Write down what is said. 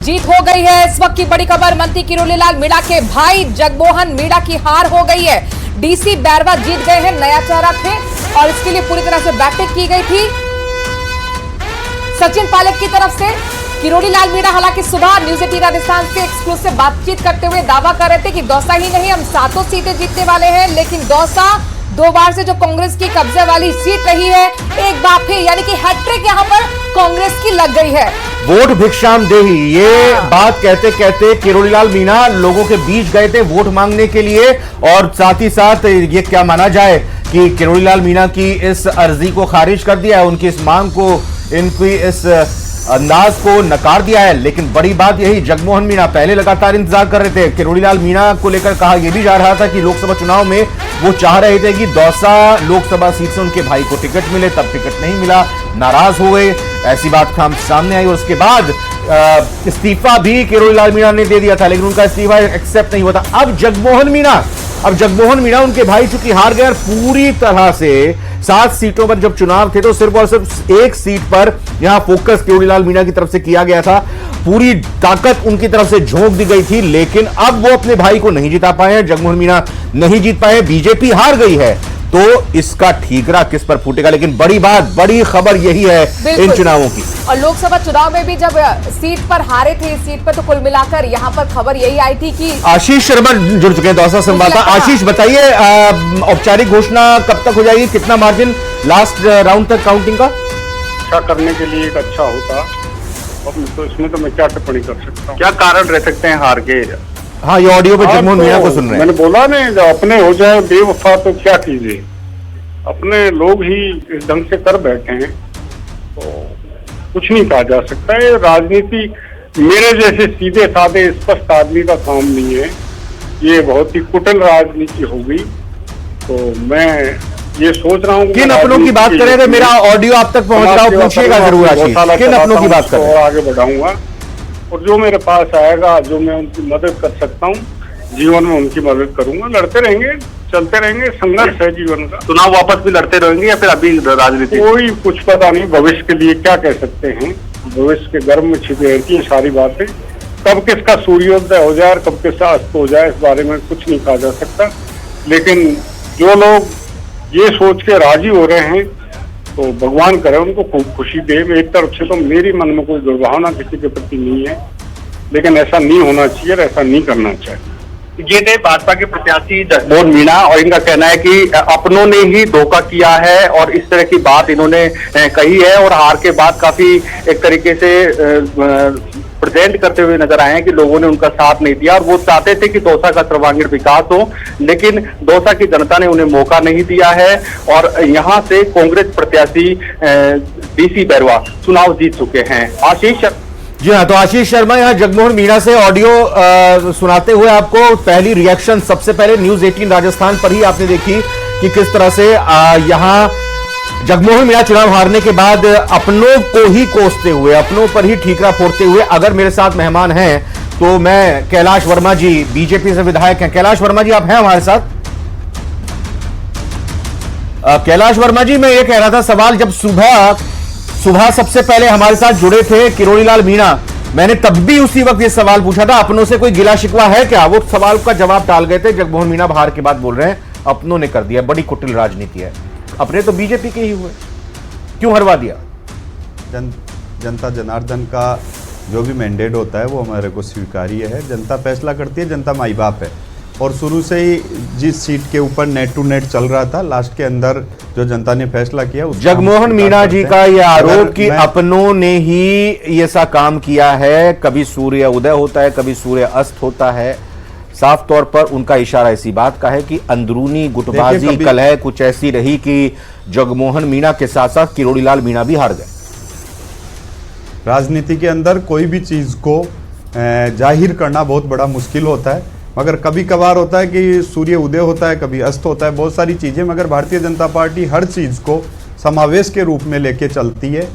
जीत हो गई है। इस वक्त की बड़ी खबर, मंत्री किरोड़ीलाल मीणा के भाई जगमोहन मीणा की हार हो गई है। डीसी बैरवा जीत गए हैं, नया चेहरा थे और इसके लिए पूरी तरह से बैटिंग की गई थी सचिन पायलट की तरफ से। किरोड़ीलाल मीणा हालांकि सुबह न्यूज 18 राजस्थान से एक्सक्लूसिव बातचीत करते हुए दावा कर रहे थे कि दौसा ही नहीं, हम 7 सीटें जीतने वाले हैं। लेकिन दौसा 2 बार से जो कांग्रेस की कब्जे वाली सीट रही है, एक बार फिर यानी कि हैट्रिक यहां पर कांग्रेस की लग गई है। वोट भिक्षाम देही, ये बात कहते कहते किरोड़ीलाल मीणा लोगों के बीच गए थे वोट मांगने के लिए। और साथ ही साथ ये क्या माना जाए कि किरोड़ीलाल मीणा की इस अर्जी को खारिज कर दिया है, उनकी इस मांग को, इनकी इस अंदाज को नकार दिया है। लेकिन बड़ी बात यही, जगमोहन मीणा पहले लगातार इंतजार कर रहे थे। किरोड़ीलाल मीणा को लेकर कहा यह भी जा रहा था कि लोकसभा चुनाव में वो चाह रहे थे कि दौसा लोकसभा सीट से उनके भाई को टिकट मिले, तब टिकट नहीं मिला, नाराज हो गए, ऐसी बात सामने आई। और उसके बाद इस्तीफा भी किरोड़ीलाल मीणा ने दे दिया था, लेकिन उनका इस्तीफा एक्सेप्ट नहीं हुआ था। अब जगमोहन मीणा उनके भाई चूंकि हार गए, पूरी तरह से 7 सीटों पर जब चुनाव थे तो सिर्फ और सिर्फ एक सीट पर यहां फोकस किरोड़ीलाल मीणा की तरफ से किया गया था, पूरी ताकत उनकी तरफ से झोंक दी गई थी। लेकिन अब वो अपने भाई को नहीं जिता पाए हैं, जगमोहन मीणा नहीं जीत पाए, बीजेपी हार गई है, तो इसका ठीकरा किस पर फूटेगा। लेकिन बड़ी बात, बड़ी खबर यही है इन चुनावों की। और लोकसभा चुनाव में भी जब सीट पर हारे थे, इस सीट पर तो कुल मिलाकर यहां पर खबर यही आई थी कि आशीष शर्मा जुड़ चुके हैं दौसा संवाददाता। आशीष बताइए, औपचारिक घोषणा कब तक हो जाएगी, कितना मार्जिन लास्ट राउंड तक काउंटिंग का? अच्छा करने के लिए एक अच्छा होता, तो इसमें तो मैं क्या टिप्पणी कर सकता हूँ। क्या कारण रह सकते हैं हार के? हाँ, ये ऑडियो पे जगमोहन मीणा को सुन रहे हैं। मैंने बोला नहीं, जब अपने हो जाए बेवफा तो क्या कीजिए, अपने लोग ही इस ढंग से कर बैठे हैं तो कुछ नहीं कहा जा सकता है। राजनीति मेरे जैसे सीधे साधे स्पष्ट आदमी का काम नहीं है, ये बहुत ही कुटिल राजनीति हो गई। तो मैं ये सोच रहा हूँ किन अपनों की बात कर रहे थे, मेरा ऑडियो आप तक पहुंच रहा हो, पूछिएगा जरूर आशीष, किन अपनों की बात कर रहे हैं? और आगे बढ़ाऊंगा और जो मेरे पास आएगा, जो मैं उनकी मदद कर सकता हूँ जीवन में, उनकी मदद करूंगा। लड़ते रहेंगे, चलते रहेंगे, संघर्ष है जीवन का। चुनाव वापस भी लड़ते रहेंगे या फिर अभी राजनीति? कोई कुछ पता नहीं, भविष्य के लिए क्या कह सकते हैं, भविष्य के गर्भ में छिपी रहती है सारी बातें। कब किसका सूर्योदय हो जाए और कब किसका अस्त हो जाए, इस बारे में कुछ नहीं कहा जा सकता। लेकिन जो लोग ये सोच के राजी हो रहे हैं तो भगवान करे उनको खूब खुशी दे। एक तरफ से तो मेरी मन में कोई दुर्भावना किसी के प्रति नहीं है, लेकिन ऐसा नहीं होना चाहिए, ऐसा नहीं करना चाहिए। ये थे भाजपा के प्रत्याशी जगमोहन मीणा और इनका कहना है कि अपनों ने ही धोखा किया है और इस तरह की बात इन्होंने कही है। और हार के बाद काफी एक तरीके से प्रेजेंट करते हुए नजर आए हैं कि लोगों ने उनका साथ नहीं दिया और वो चाहते थे कि दौसा का सर्वांगीण विकास हो, लेकिन दौसा की जनता ने उन्हें मौका नहीं दिया है। और यहां से कांग्रेस प्रत्याशी डीसी बैरवा चुनाव जीत चुके हैं। आशीष जी हाँ, तो आशीष शर्मा यहाँ जगमोहन मीणा से ऑडियो सुनाते हुए आपको पहली रिएक्शन सबसे पहले न्यूज 18 राजस्थान पर ही आपने देखी कि किस तरह से यहाँ जगमोहन मीणा चुनाव हारने के बाद अपनों को ही कोसते हुए, अपनों पर ही ठीकरा फोड़ते हुए, अगर मेरे साथ मेहमान हैं तो मैं कैलाश वर्मा जी बीजेपी से विधायक हैं। कैलाश वर्मा जी, आप हैं हमारे साथ? कैलाश वर्मा जी, मैं ये कह रहा था, सवाल जब सुबह सबसे पहले हमारे साथ जुड़े थे किरोड़ीलाल मीणा, मैंने तब भी उसी वक्त ये सवाल पूछा था, अपनों से कोई गिला शिकवा है क्या? वो सवाल का जवाब टाल गए थे। जगमोहन मीणा हार के बाद बोल रहे हैं अपनों ने कर दिया, बड़ी कुटिल राजनीति है। अपने तो बीजेपी के ही हुए, क्यों हरवा दिया? जनता जनार्दन का जो भी मैंडेट होता है वो हमारे को स्वीकार्य है। जनता फैसला करती है, जनता माई बाप है। और शुरू से ही जिस सीट के ऊपर नेट टू नेट चल रहा था, लास्ट के अंदर जो जनता ने फैसला किया, जगमोहन मीणा जी का यह आरोप कि अपनों ने ही ये सा काम किया है, कभी सूर्य उदय होता है, कभी सूर्य अस्त होता है, साफ तौर पर उनका इशारा इसी बात का है कि अंदरूनी गुटबाजी कलह कुछ ऐसी रही कि जगमोहन मीणा के साथ साथ किरोड़ीलाल मीणा भी हार गए। राजनीति के अंदर कोई भी चीज को जाहिर करना बहुत बड़ा मुश्किल होता है, मगर कभी कभार होता है कि सूर्य उदय होता है, कभी अस्त होता है, बहुत सारी चीजें। मगर भारतीय जनता पार्टी हर चीज को समावेश के रूप में लेके चलती है।